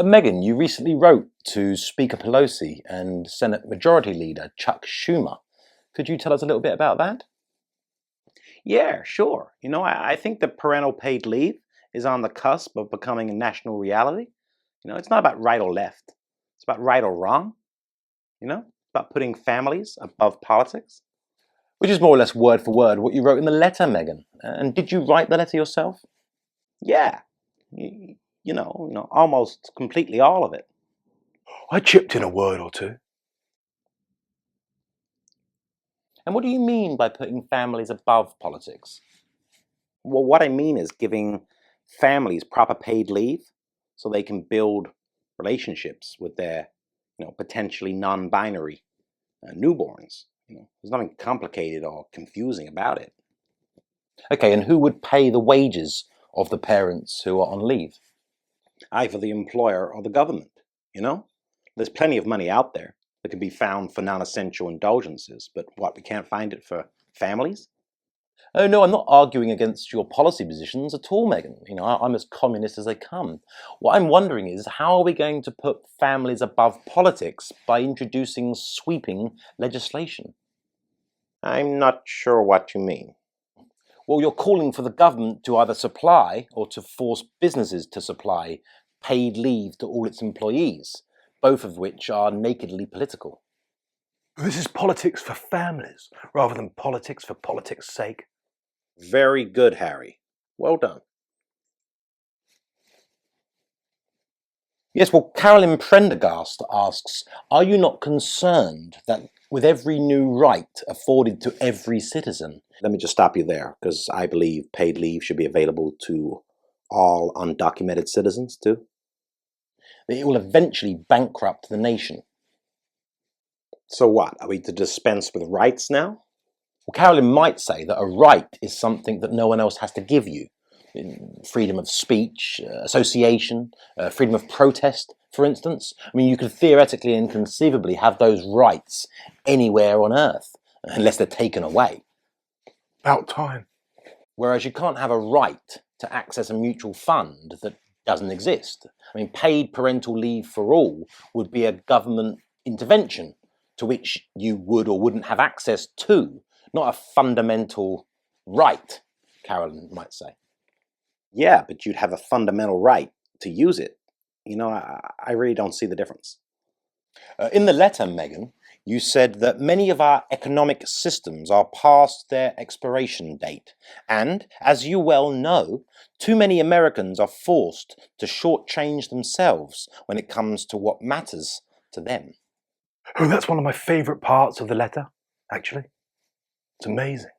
Meghan, you recently wrote to Speaker Pelosi and Senate Majority Leader Chuck Schumer. Could you tell us a little bit about that? Yeah, sure. I think that parental paid leave is on the cusp of becoming a national reality. It's not about right or left. It's about right or wrong. It's about putting families above politics. Which is more or less word for word what you wrote in the letter, Meghan. And did you write the letter yourself? Yeah, almost completely all of it. I chipped in a word or two. And what do you mean by putting families above politics? Well, what I mean is giving families proper paid leave so they can build relationships with their, potentially non-binary newborns. There's nothing complicated or confusing about it. Okay, and who would pay the wages of the parents who are on leave? Either the employer or the government, There's plenty of money out there that can be found for non-essential indulgences, but we can't find it for families? Oh no, I'm not arguing against your policy positions at all, Meghan. I'm as communist as they come. What I'm wondering is, how are we going to put families above politics by introducing sweeping legislation? I'm not sure what you mean. Well, you're calling for the government to either supply or to force businesses to supply paid leave to all its employees, both of which are nakedly political. This is politics for families, rather than politics for politics' sake. Very good, Harry. Well done. Yes, well, Carolyn Prendergrass asks, are you not concerned that with every new right afforded to every citizen? Let me just stop you there, because I believe paid leave should be available to all undocumented citizens too. That it will eventually bankrupt the nation. So what? Are we to dispense with rights now? Well, Carolyn might say that a right is something that no one else has to give you. Freedom of speech, association, freedom of protest, for instance. I mean, you could theoretically and conceivably have those rights anywhere on earth, unless they're taken away. About time. Whereas you can't have a right to access a mutual fund that doesn't exist. I mean, paid parental leave for all would be a government intervention to which you would or wouldn't have access to, not a fundamental right, Carolyn might say. Yeah, but you'd have a fundamental right to use it. I really don't see the difference. In the letter, Meghan, you said that many of our economic systems are past their expiration date. And, as you well know, too many Americans are forced to shortchange themselves when it comes to what matters to them. Oh, that's one of my favourite parts of the letter, actually. It's amazing.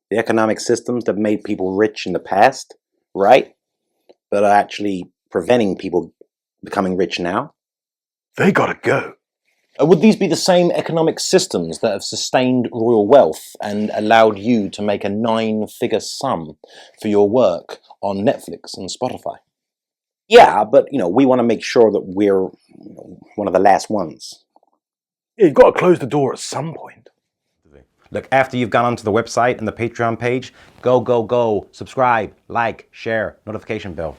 The economic systems that made people rich in the past, right? But are actually preventing people becoming rich now. They gotta go. Would these be the same economic systems that have sustained royal wealth and allowed you to make a 9-figure sum for your work on Netflix and Spotify? Yeah, but we want to make sure that we're one of the last ones. Yeah, you've got to close the door at some point. Look, after you've gone onto the website and the Patreon page, go, subscribe, like, share, notification bell.